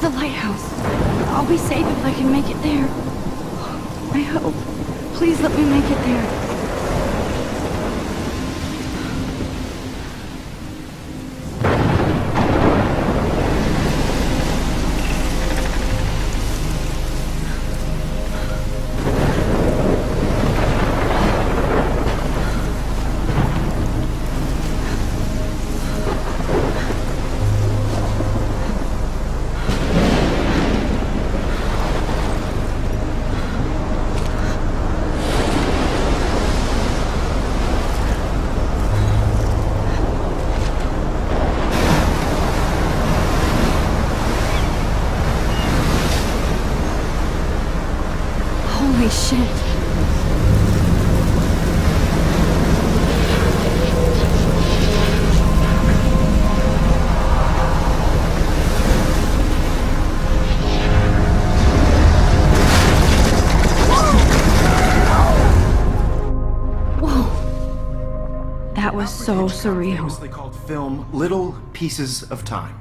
the lighthouse. I'll be safe if I can make it there. I hope. Please let me make it there. Holy shit. Whoa. That was so surreal. Famously called film Little Pieces of Time.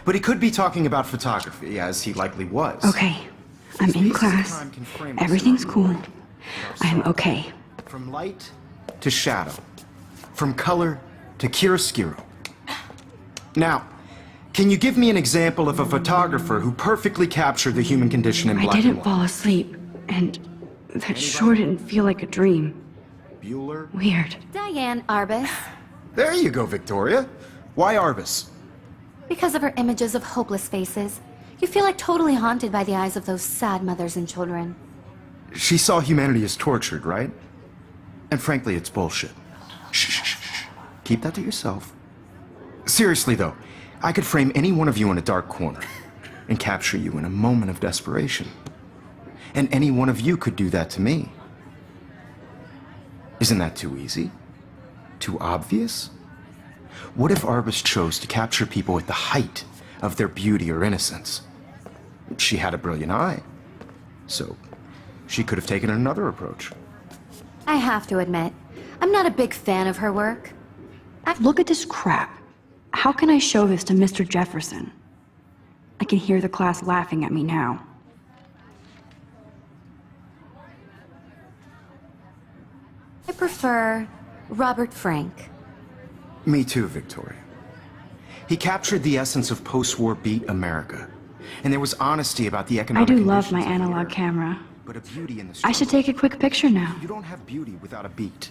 But he could be talking about photography, as he likely was. Okay. I'm in class. Everything's cool. I'm okay. From light to shadow. From color to chiaroscuro. Now, can you give me an example of a photographer who perfectly captured the human condition in black and I didn't white? fall asleep, and that sure didn't feel like a dream. Bueller? Weird. Diane Arbus. There you go, Victoria. Why Arbus? Because of her images of hopeless faces, you feel like totally haunted by the eyes of those sad mothers and children. She saw humanity as tortured, right? And frankly, it's bullshit. Shh, shh, shh, shh. Keep that to yourself. Seriously, though, I could frame any one of you in a dark corner and capture you in a moment of desperation. And any one of you could do that to me. Isn't that too easy? Too obvious? What if Arbus chose to capture people at the height of their beauty or innocence? She had a brilliant eye, so she could have taken another approach. I have to admit, I'm not a big fan of her work. Look at this crap. How can I show this to Mr. Jefferson? I can hear the class laughing at me now. I prefer Robert Frank. Me too, Victoria. He captured the essence of post-war beat America. And there was honesty about the I economic do love conditions my of the analog era, camera. but a beauty in the I should struggle. take a quick picture now. You don't have beauty without a beat.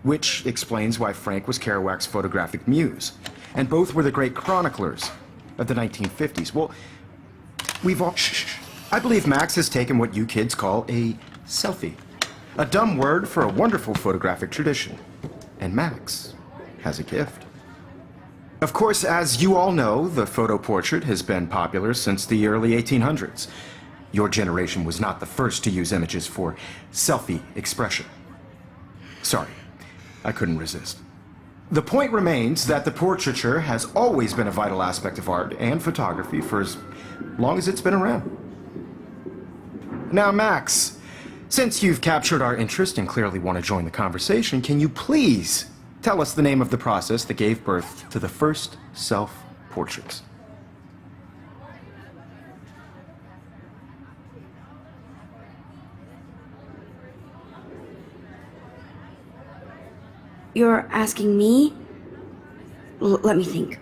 Which explains why Frank was Kerouac's photographic muse. And both were the great chroniclers of the 1950s. Well, we've all... Shh. I believe Max has taken what you kids call a selfie. A dumb word for a wonderful photographic tradition. And Max has a gift. Of course, as you all know, the photo portrait has been popular since the early 1800s. Your generation was not the first to use images for selfie expression. Sorry, I couldn't resist. The point remains that the portraiture has always been a vital aspect of art and photography for as long as it's been around. Now, Max, since you've captured our interest and clearly want to join the conversation, can you please tell us the name of the process that gave birth to the first self-portraits? You're asking me? Let me think.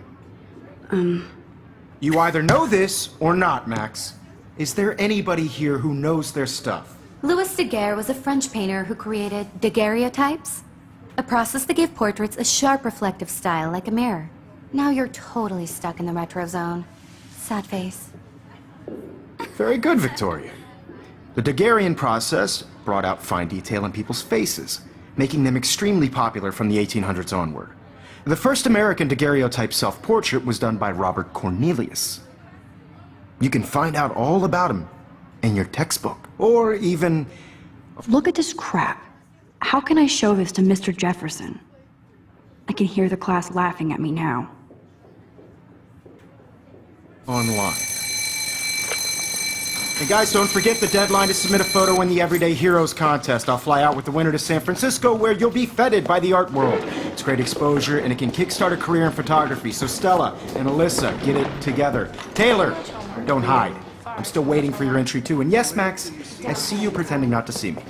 You either know this or not, Max. Is there anybody here who knows their stuff? Louis Daguerre was a French painter who created daguerreotypes, a process that gave portraits a sharp reflective style like a mirror. Now you're totally stuck in the retro zone. Sad face. Very good, Victoria. The Daguerrean process brought out fine detail in people's faces, making them extremely popular from the 1800s onward. The first American daguerreotype self-portrait was done by Robert Cornelius. You can find out all about him in your textbook, or even... Look at this crap. How can I show this to Mr. Jefferson? I can hear the class laughing at me now. online. And guys, don't forget the deadline to submit a photo in the Everyday Heroes contest. I'll fly out with the winner to San Francisco, where you'll be feted by the art world. It's great exposure, and it can kickstart a career in photography. So Stella and Alyssa, get it together. Taylor, don't hide. I'm still waiting for your entry too. And yes, Max, I see you pretending not to see me.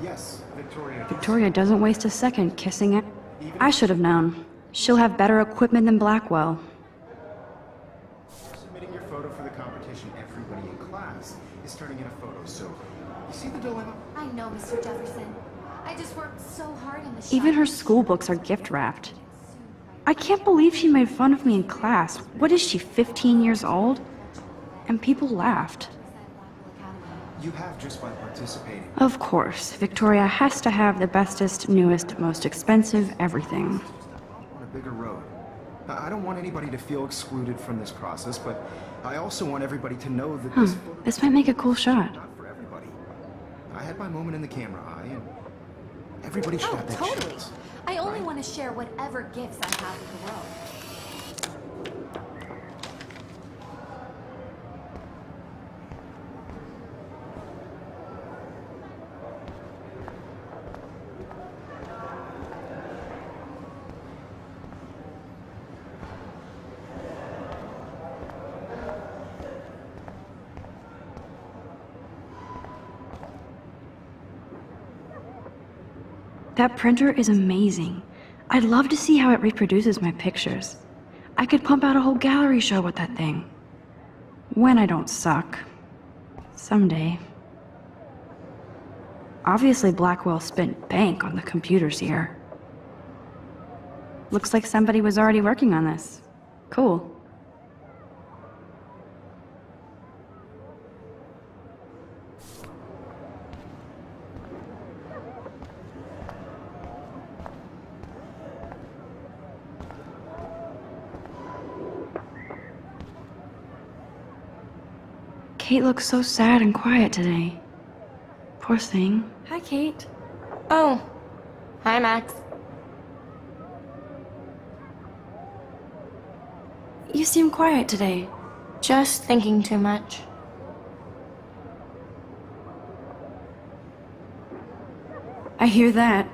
Yes, Victoria. Victoria doesn't waste a second kissing it. I should have known. She'll have better equipment than Blackwell. Submitting your photo for the competition, everybody in class is turning in a photo, so you see the dilemma? I know, Mr. Jefferson. I just worked so hard on the shot. Even her school books are gift wrapped. I can't believe she made fun of me in class. What is she, 15 years old? And people laughed. You have just by participating. Of course, Victoria has to have the bestest, newest, most expensive everything. On a bigger road. I don't want anybody to feel excluded from this process, but I also want everybody to know that this photo This might make a cool shot. is not for everybody. I had my moment in the camera eye, and everybody should Oh, have that totally. chance. I only want to share whatever gifts I have with the world. That printer is amazing. I'd love to see how it reproduces my pictures. I could pump out a whole gallery show with that thing. When I don't suck. Someday. Obviously, Blackwell spent bank on the computers here. Looks like somebody was already working on this. Cool. Kate looks so sad and quiet today. Poor thing. Hi, Kate. Oh, hi, Max. You seem quiet today. Just thinking too much. I hear that.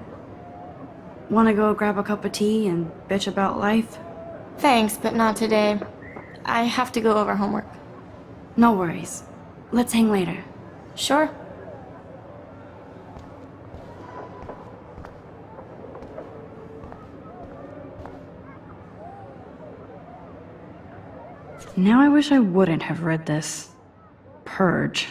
Wanna go grab a cup of tea and bitch about life? Thanks, but not today. I have to go over homework. No worries. Let's hang later. Sure. Now I wish I wouldn't have read this. Purge.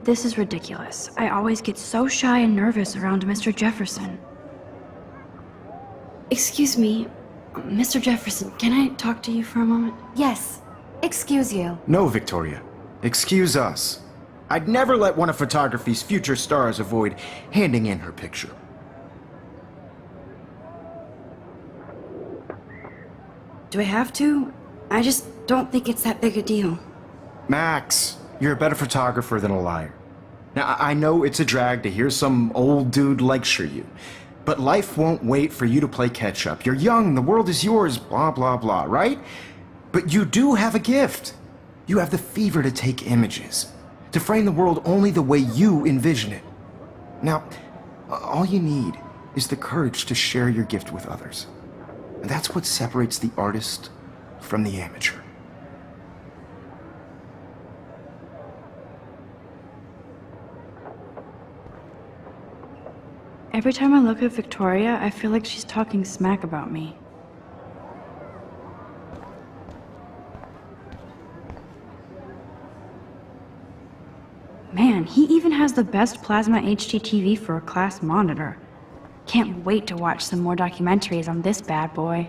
This is ridiculous. I always get so shy and nervous around Mr. Jefferson. Excuse me, Mr. Jefferson, can I talk to you for a moment? Yes. Excuse you. No, Victoria. Excuse us. I'd never let one of photography's future stars avoid handing in her picture. Do I have to? I just don't think it's that big a deal. Max, you're a better photographer than a liar. Now, I know it's a drag to hear some old dude lecture you, but life won't wait for you to play catch-up. You're young, the world is yours, blah, blah, blah, right? But you do have a gift. You have the fever to take images, to frame the world only the way you envision it. Now, all you need is the courage to share your gift with others. And that's what separates the artist from the amateur. Every time I look at Victoria, I feel like she's talking smack about me. Man, he even has the best plasma HDTV for a class monitor. Can't wait to watch some more documentaries on this bad boy.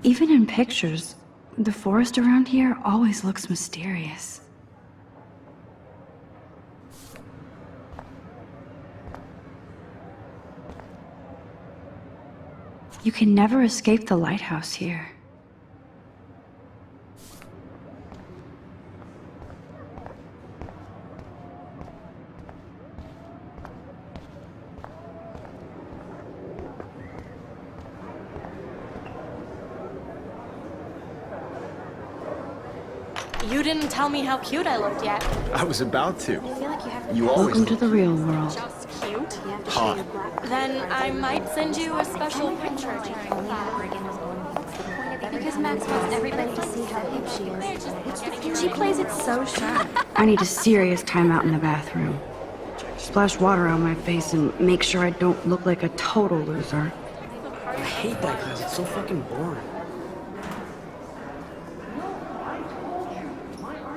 Even in pictures, the forest around here always looks mysterious. You can never escape the lighthouse here. You didn't tell me how cute I looked yet. I was about to. I feel like you have to You always Welcome to look the real world. just cute. hot. Then I might send you a special picture. Because Max wants everybody to see how hip she is. She plays it so sharp. I need a serious timeout in the bathroom. Splash water on my face and make sure I don't look like a total loser. I hate that class. It's so fucking boring.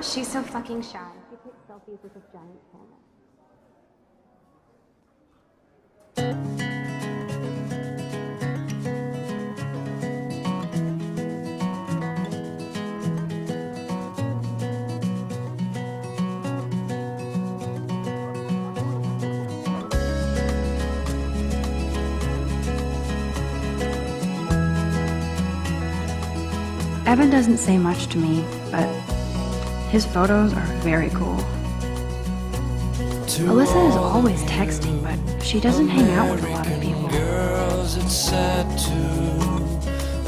She's so fucking shy. She takes selfies with this giant camera. Evan doesn't say much to me, but his photos are very cool. Alyssa is always texting, but she doesn't hang out with a lot of people.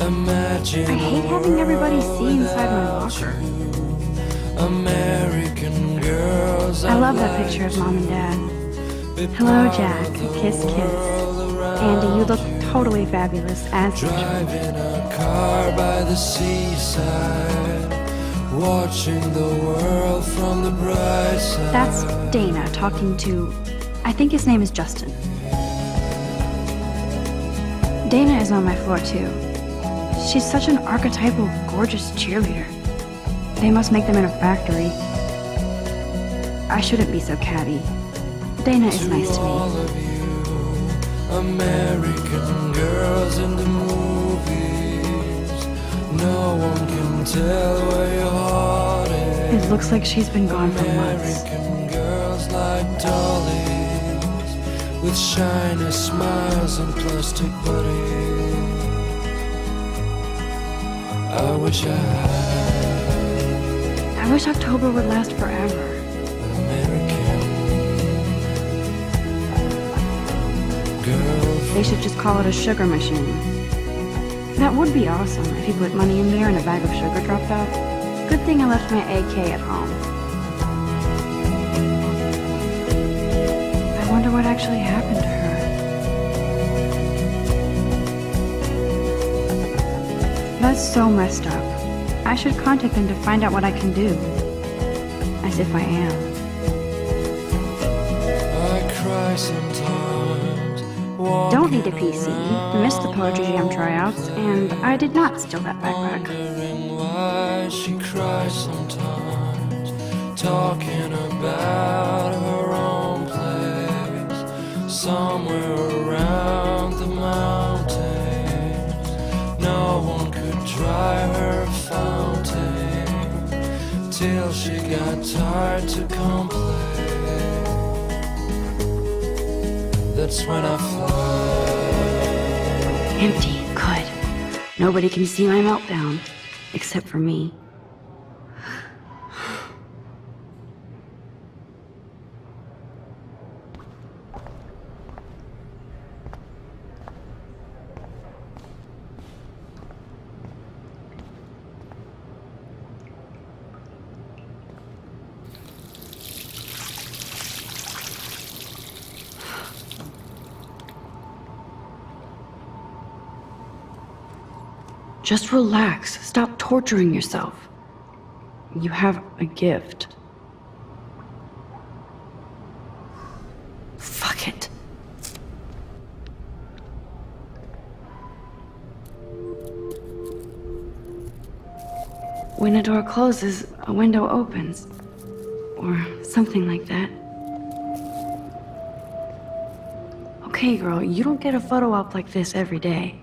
I hate having everybody see inside my locker. I love that picture of Mom and Dad. Hello, Jack. Kiss, kiss. Andy, you look totally fabulous as usual. Driving a car by the seaside, watching the world from the bright side. That's Dana talking to, I think his name is Justin. Dana is on my floor too. She's such an archetypal, gorgeous cheerleader. They must make them in a factory. I shouldn't be so catty. Dana is nice to all me. of you American girls in the movies, no one can tell where your heart is. It looks like she's been gone for months. American girls like dollies, with shiny smiles and plastic bodies. I wish I had I wish October would last forever. an American girl. They should just call it a sugar machine. That would be awesome if you put money in there and a bag of sugar dropped out. Good thing I left my AK at home. I wonder what actually happened to her. That's so messed up. I should contact them to find out what I can do. As if I am. I cry sometimes. Don't need a PC, missed the Poetry Jam tryouts, and I did not steal that backpack. Wondering why she cries sometimes, talking about her own place, somewhere around the mountains. No one could dry her fountain till she got tired to complain. That's when I fly. Empty, good. Nobody can see my meltdown, except for me. Just relax. Stop torturing yourself. You have a gift. Fuck it. When a door closes, a window opens. Or something like that. Okay, girl, you don't get a photo op like this every day.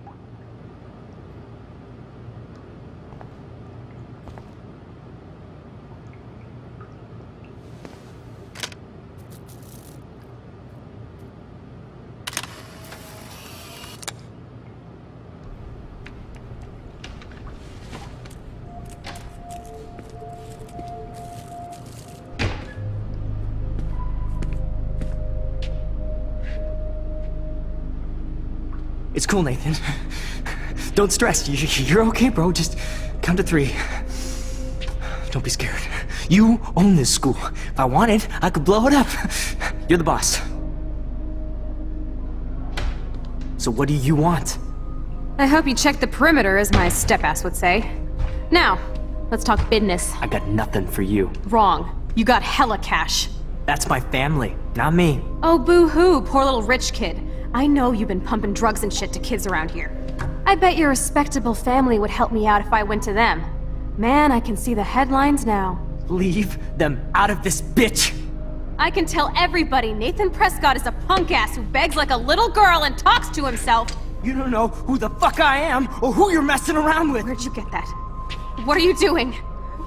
It's cool, Nathan. Don't stress. You're okay, bro. Just count to 3. Don't be scared. You own this school. If I wanted, I could blow it up. You're the boss. So what do you want? I hope you checked the perimeter, as my step-ass would say. Now, let's talk business. I got nothing for you. Wrong. You got hella cash. That's my family, not me. Oh, boo-hoo, poor little rich kid. I know you've been pumping drugs and shit to kids around here. I bet your respectable family would help me out if I went to them. Man, I can see the headlines now. Leave them out of this bitch! I can tell everybody Nathan Prescott is a punk-ass who begs like a little girl and talks to himself. You don't know who the fuck I am or who you're messing around with. Where'd you get that? What are you doing?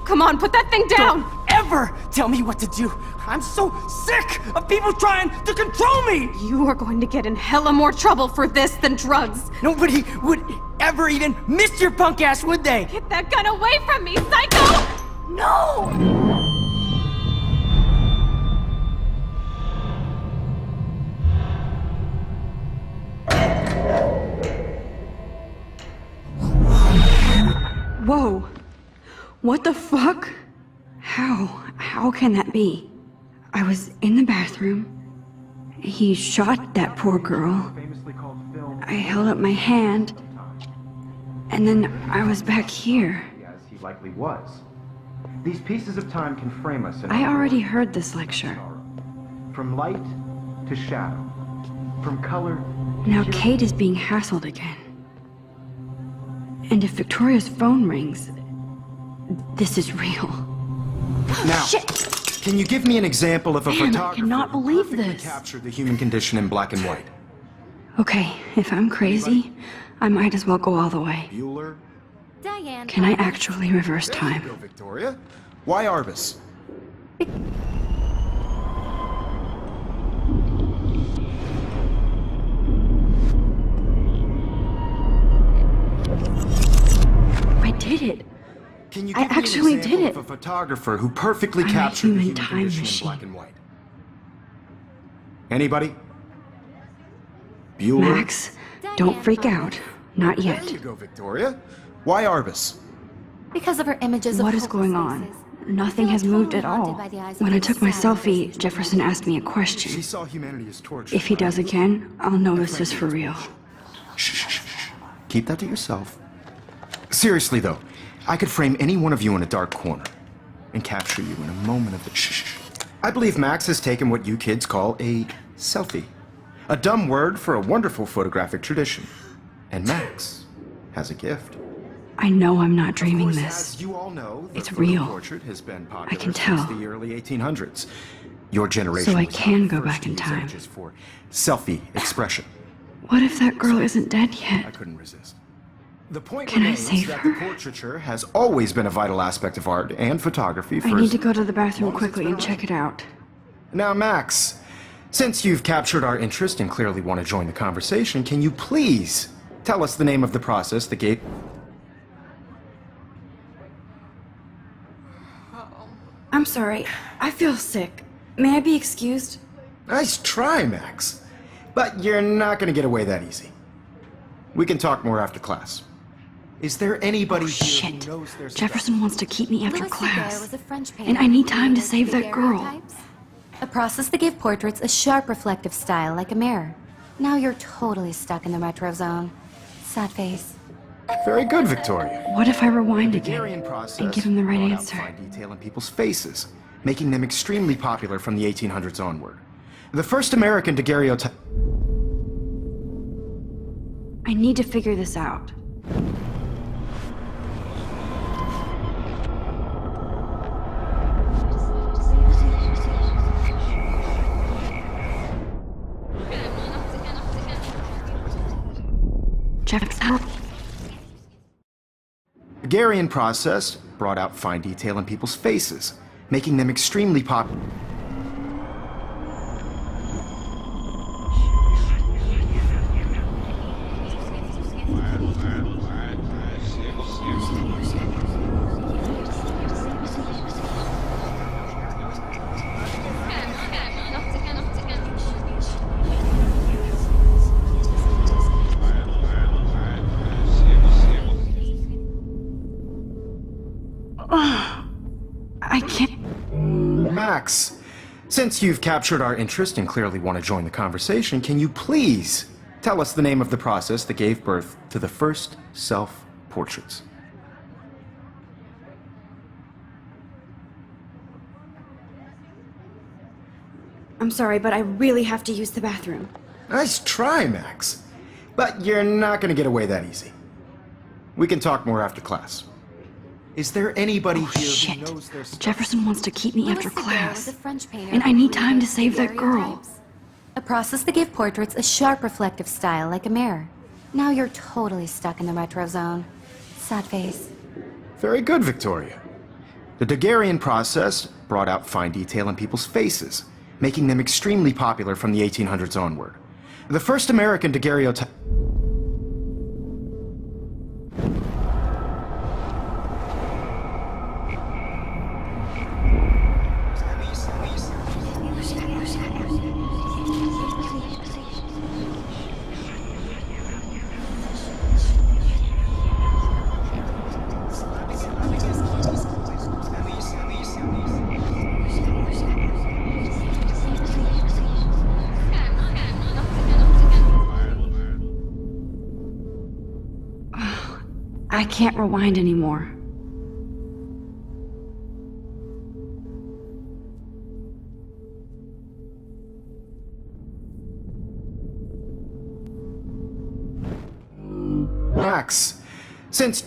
Come on, put that thing down! Don't ever tell me what to do. I'm so sick of people trying to control me! You are going to get in hella more trouble for this than drugs. Nobody would ever even miss your punk ass, would they? Get that gun away from me, psycho! No! Whoa. What the fuck? How can that be? I was in the bathroom. He shot that poor girl. I held up my hand. And then I was back here. As he likely was. These pieces of time can frame us in I our already world. heard this lecture. From light to shadow. From color Now Kate is being hassled again. And if Victoria's phone rings, this is real. Now, Shit! can you give me an example of a Damn, I photographer cannot who believe perfectly this. captured the human condition in black and white? Okay, if I'm crazy, I might as well go all the way. Bueller? Diane. Can I actually reverse There you time? go, Victoria. Why Arbus? I did it. Can you I give me actually an example did of it. a photographer who perfectly I'm a captured the human human time condition machine. in black and white? Anybody? Bueller? Max, don't freak out. Not There yet. you go, Victoria. Why Arbus? Because of her images of What is hopeless going on? faces. Nothing Feel has moved totally at all. haunted by the eyes of When I those took my sad selfie, faces. Jefferson asked me a She question. saw humanity as torture. If he does again, I'll know this is for real. Shh, shh, shh, shh. Keep that to yourself. Seriously, though, I could frame any one of you in a dark corner and capture you in a moment of the shh, shh, shh. I believe Max has taken what you kids call a selfie. A dumb word for a wonderful photographic tradition. And Max has a gift. I know I'm not dreaming Of course, this. as you all know, the It's photo real. portrait has been popular I can since tell. the early 1800s. Your generation So I was can the go first back to in use time. images for selfie expression. What if that girl isn't dead I yet? couldn't resist. The point Can I remains save that her? the portraiture has always been a vital aspect of art and photography I for need to go to the bathroom quickly and check it out. Now, Max, since you've captured our interest and clearly want to join the conversation, can you please tell us the name of the process that gave... I'm sorry. I feel sick. May I be excused? Nice try, Max. But you're not going to get away that easy. We can talk more after class. Is there anybody here Shit. who knows their stuff? Jefferson wants to keep me after Louis Daguerre class. was a French painter And I need who time to created save that girl. daguerreotypes, a process that gave portraits a sharp reflective style like a mirror. Now you're totally stuck in the retro zone. Sad face. Very good, Victoria. What if I rewind Daguerrean again process and give him the right brought out answer? fine detail in people's faces, making them extremely popular from the 1800s onward. The first American daguerreotype... I need to figure this out. Jefferson. Daguerrean process brought out fine detail in people's faces, making them extremely popular. I can't. Max, since you've captured our interest and clearly want to join the conversation, can you please tell us the name of the process that gave birth to the first self-portraits? I'm sorry, but I really have to use the bathroom. Nice try, Max. But you're not going to get away that easy. We can talk more after class. Is there anybody here Shit. who knows their stuff? Jefferson wants to keep me Louis after Daguerre class. was a French painter And I who need time to created save that girl. daguerreotypes, a process that gave portraits a sharp reflective style like a mirror. Now you're totally stuck in the retro zone. Sad face. Very good, Victoria. The Daguerrean process brought out fine detail in people's faces, making them extremely popular from the 1800s onward. The first American daguerreotype... I can't rewind anymore. Max, since...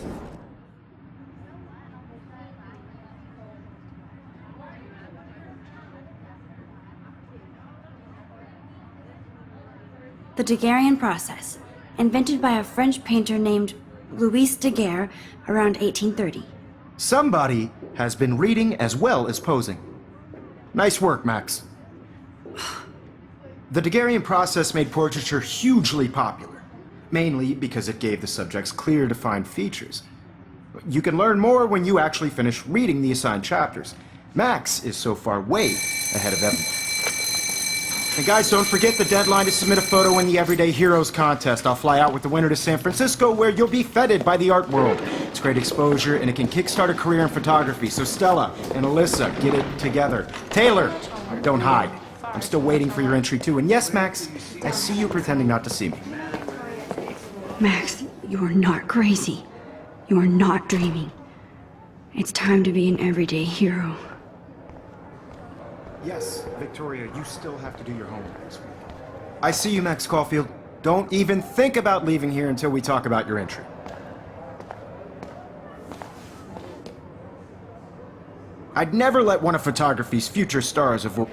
The Daguerrean process, invented by a French painter named Louis Daguerre around 1830. Somebody has been reading as well as posing. Nice work, Max. The Daguerrean process made portraiture hugely popular, mainly because it gave the subjects clear, defined features. You can learn more when you actually finish reading the assigned chapters. Max is so far way ahead of everyone. And guys, don't forget the deadline to submit a photo in the Everyday Heroes contest. I'll fly out with the winner to San Francisco, where you'll be feted by the art world. It's great exposure, and it can kickstart a career in photography. So Stella and Alyssa, get it together. Taylor, don't hide. I'm still waiting for your entry too. And yes, Max, I see you pretending not to see me. Max, you are not crazy. You are not dreaming. It's time to be an everyday hero. Yes, Victoria, you still have to do your homework this week. I see you, Max Caulfield. Don't even think about leaving here until we talk about your entry. I'd never let one of photography's future stars avoid...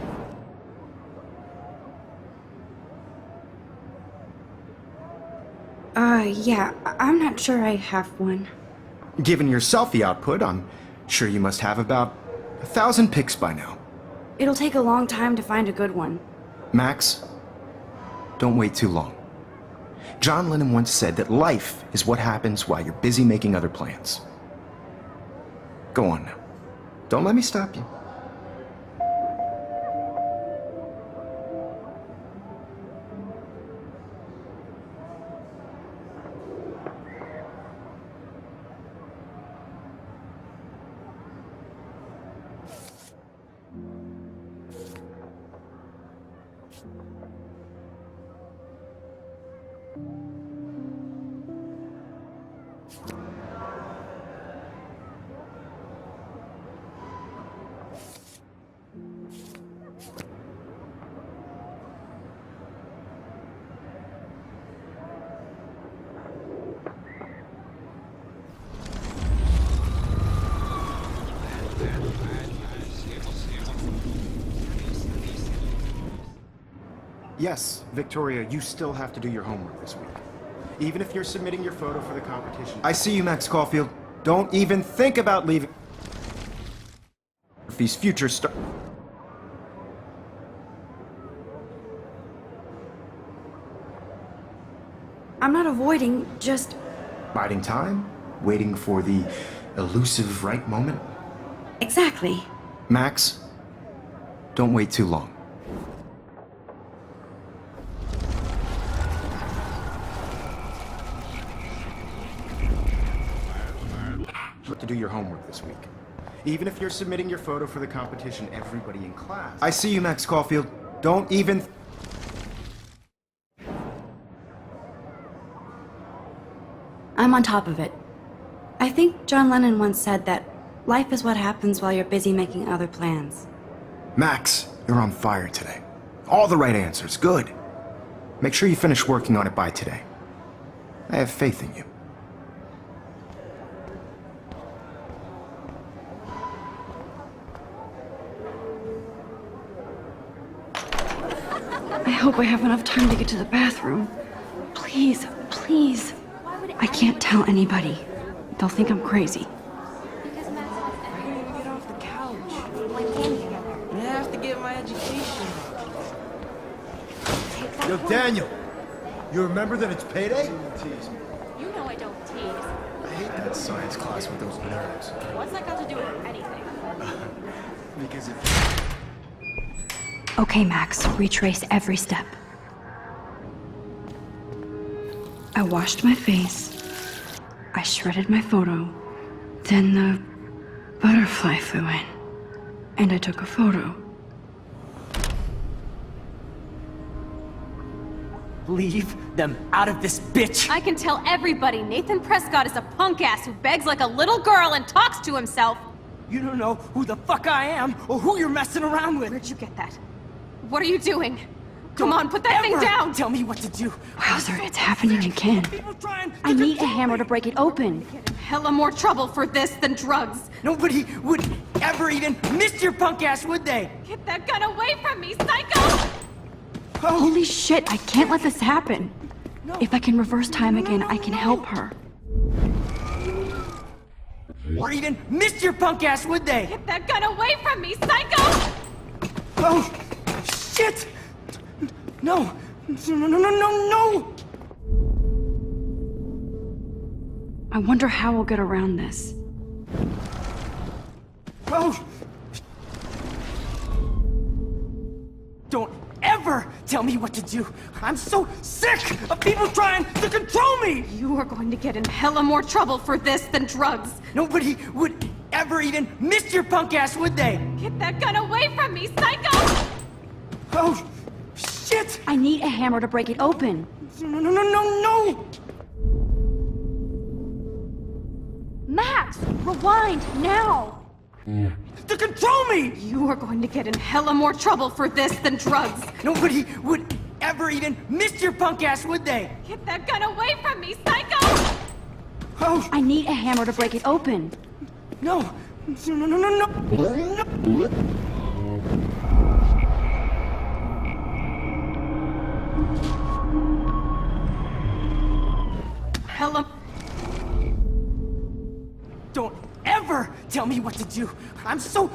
Yeah, I'm not sure I have one. Given your selfie output, I'm sure you must have about 1,000 pics by now. It'll take a long time to find a good one. Max, don't wait too long. John Lennon once said that life is what happens while you're busy making other plans. Go on now. Don't let me stop you. Yes, Victoria, you still have to do your homework this week. Even if you're submitting your photo for the competition. I see you, Max Caulfield. Don't even think about leaving. These future stars. I'm not avoiding, just... Biding time? Waiting for the elusive right moment? Exactly. Max, don't wait too long. To do your homework this week. Even if you're submitting your photo for the competition, everybody in class... I see you, Max Caulfield. Don't even... I'm on top of it. I think John Lennon once said that life is what happens while you're busy making other plans. Max, you're on fire today. All the right answers. Good. Make sure you finish working on it by today. I have faith in you. I hope I have enough time to get to the bathroom. Please, please. I can't tell anybody. They'll think I'm crazy. Get off the couch. I have to get my education. Yo, Daniel, you remember that it's payday? You know I don't tease. I hate that science class with those nerds. What's that got to do with anything? Because if... Okay, Max, retrace every step. I washed my face. I shredded my photo. Then the butterfly flew in. And I took a photo. Leave them out of this bitch! I can tell everybody Nathan Prescott is a punk ass who begs like a little girl and talks to himself. You don't know who the fuck I am or who you're messing around with. Where'd you get that? What are you doing? Come on, put that thing Ever down! Tell me what to do. Wowzer, it's happening again. People trying I to need a control hammer me. to break it open. Hella more trouble for this than drugs. Nobody would ever even miss your punk ass, would they? Get that gun away from me, psycho! Holy shit, I can't let this happen. If I can reverse time again, I can help her. Or even miss your punk ass, would they? Get that gun away from me, psycho! Oh, shit! No, no! I wonder how we'll get around this. Oh! Don't ever tell me what to do! I'm so sick of people trying to control me! You are going to get in hella more trouble for this than drugs. Nobody would ever even miss your punk ass, would they? Get that gun away from me, psycho! Oh, shit! I need a hammer to break it open. No! Max, rewind now! To control me! You are going to get in hella more trouble for this than drugs. Nobody would ever even miss your punk ass, would they? Get that gun away from me, psycho! Oh, I need a hammer to break it open. no! Hella... Don't ever tell me what to do! I'm so...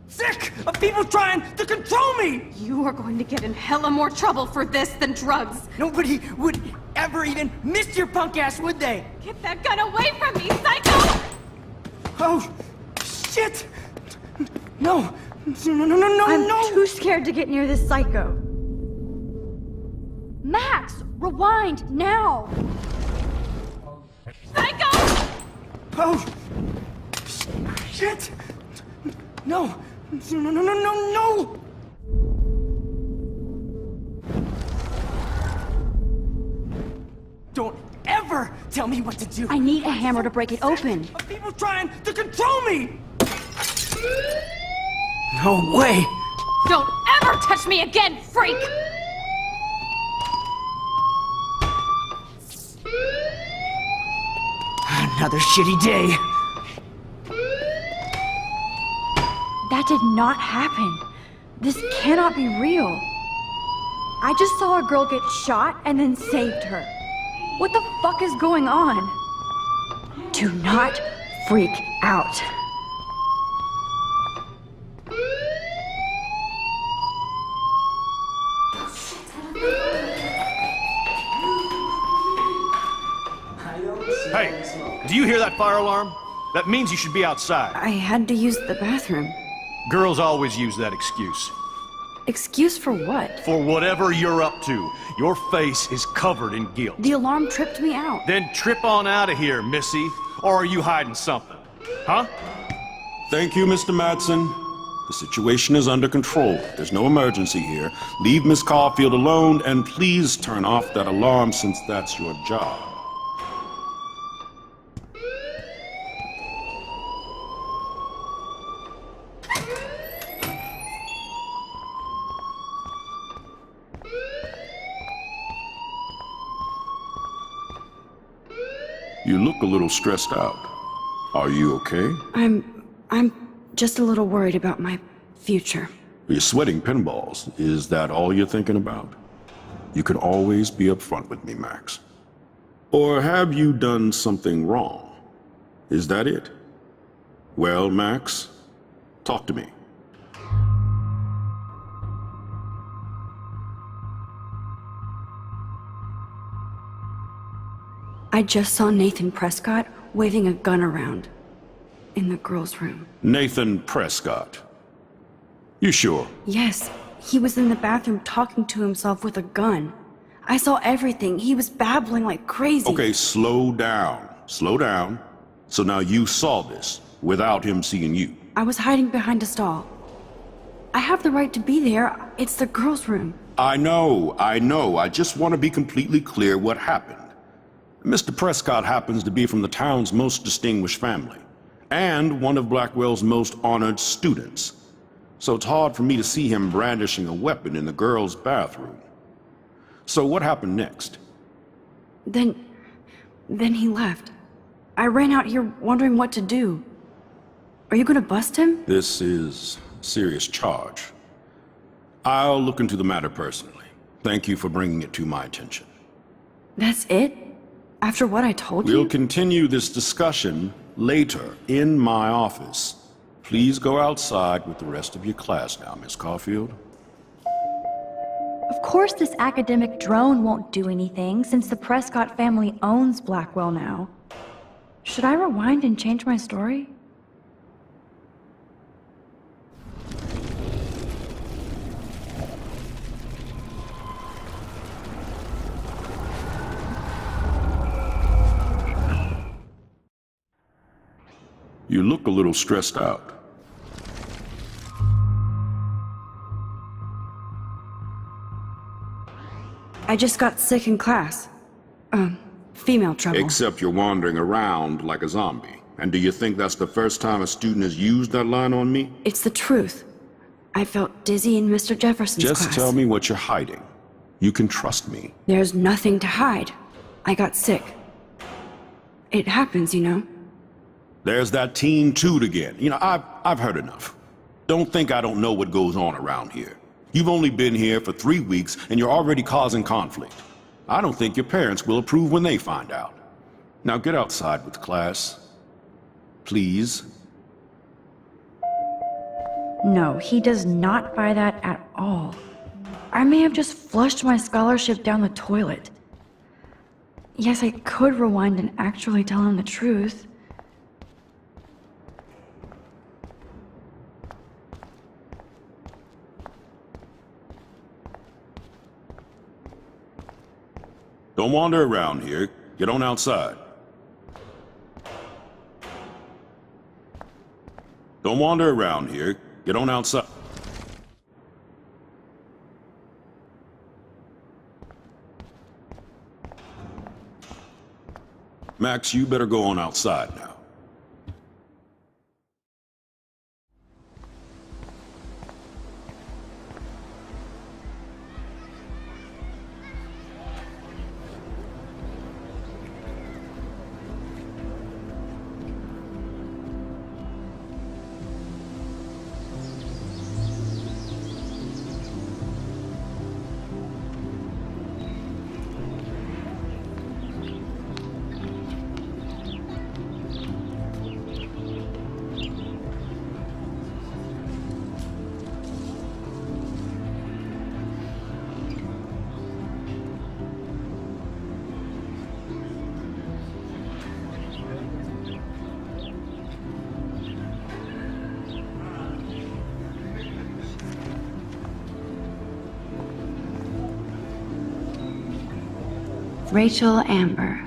sick of people trying to control me! You are going to get in hella more trouble for this than drugs. Nobody would ever even miss your punk ass, would they? Get that gun away from me, psycho! Oh, shit! No! I'm too scared to get near this psycho. Max, rewind now! Psycho! Oh! Shit! No! No! Don't ever tell me what to do! I need a hammer to break it open. Of people trying to control me! No way! Don't ever touch me again, freak! Another shitty day. That did not happen. This cannot be real. I just saw a girl get shot and then saved her. What the fuck is going on? Do not freak out. Hey, do you hear that fire alarm? That means you should be outside. I had to use the bathroom. Girls always use that excuse. Excuse for what? For whatever you're up to. Your face is covered in guilt. The alarm tripped me out. Then trip on out of here, Missy. Or are you hiding something? Huh? Thank you, Mr. Madsen. The situation is under control. There's no emergency here. Leave Miss Caulfield alone, and please turn off that alarm since that's your job. You look a little stressed out. Are you okay? I'm just a little worried about my future. You're sweating pinballs. Is that all you're thinking about? You can always be upfront with me, Max. Or have you done something wrong? Is that it? Well, Max, talk to me. I just saw Nathan Prescott waving a gun around in the girls' room. Nathan Prescott. You sure? Yes, he was in the bathroom talking to himself with a gun. I saw everything. He was babbling like crazy. Okay, slow down. Slow down. So now you saw this without him seeing you. I was hiding behind a stall. I have the right to be there. It's the girls' room. I know. I just want to be completely clear what happened. Mr. Prescott happens to be from the town's most distinguished family, and one of Blackwell's most honored students. So it's hard for me to see him brandishing a weapon in the girls' bathroom. So what happened next? Then he left. I ran out here wondering what to do. Are you gonna bust him? This is a serious charge. I'll look into the matter personally. Thank you for bringing it to my attention. That's it? After what I told you? We'll continue this discussion later in my office. Please go outside with the rest of your class now, Miss Caulfield. Of course this academic drone won't do anything, since the Prescott family owns Blackwell now. Should I rewind and change my story? You look a little stressed out. I just got sick in class. Female trouble. Except you're wandering around like a zombie. And do you think that's the first time a student has used that line on me? It's the truth. I felt dizzy in Mr. Jefferson's class. Just tell me what you're hiding. You can trust me. There's nothing to hide. I got sick. It happens, you know. There's that teen toot again. You know, I've heard enough. Don't think I don't know what goes on around here. You've only been here for 3 weeks and you're already causing conflict. I don't think your parents will approve when they find out. Now get outside with class. Please. No, he does not buy that at all. I may have just flushed my scholarship down the toilet. Yes, I could rewind and actually tell him the truth. Don't wander around here. Get on outside. Don't wander around here. Get on outside. Max, you better go on outside now. Rachel Amber.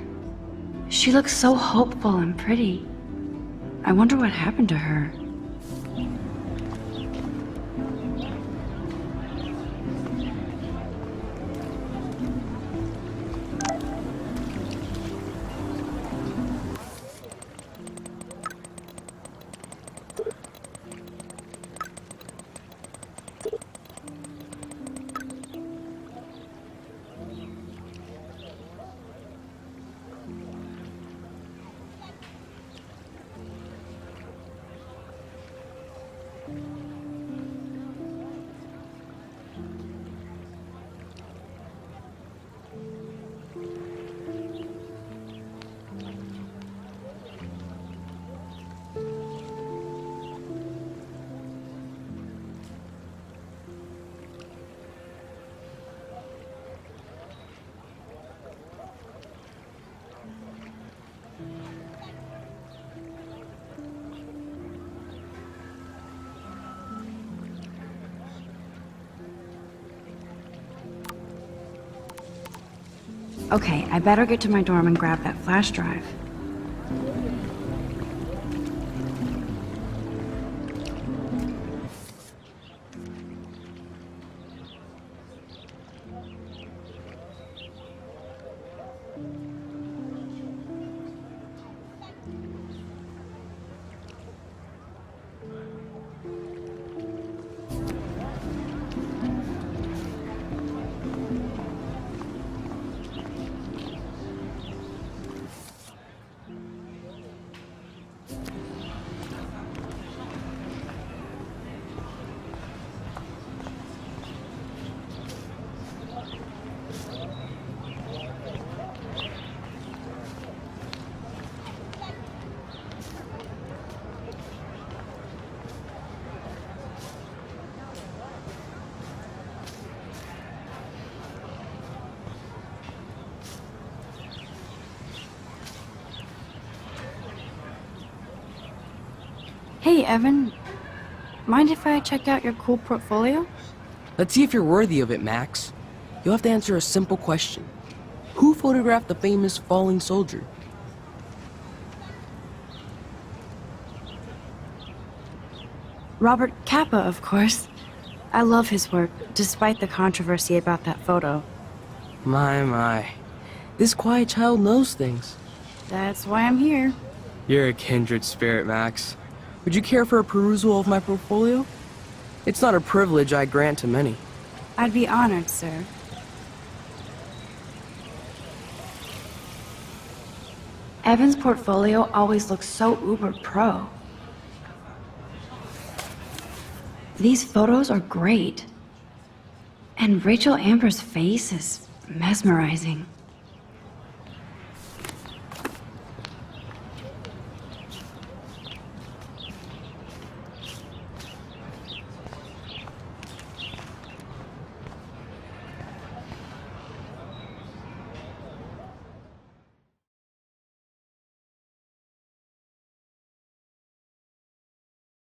She looks so hopeful and pretty. I wonder what happened to her. Okay, I better get to my dorm and grab that flash drive. Hey, Evan. Mind if I check out your cool portfolio? Let's see if you're worthy of it, Max. You'll have to answer a simple question. Who photographed the famous falling soldier? Robert Capa, of course. I love his work, despite the controversy about that photo. My. This quiet child knows things. That's why I'm here. You're a kindred spirit, Max. Would you care for a perusal of my portfolio? It's not a privilege I grant to many. I'd be honored, sir. Evan's portfolio always looks so uber pro. These photos are great. And Rachel Amber's face is mesmerizing.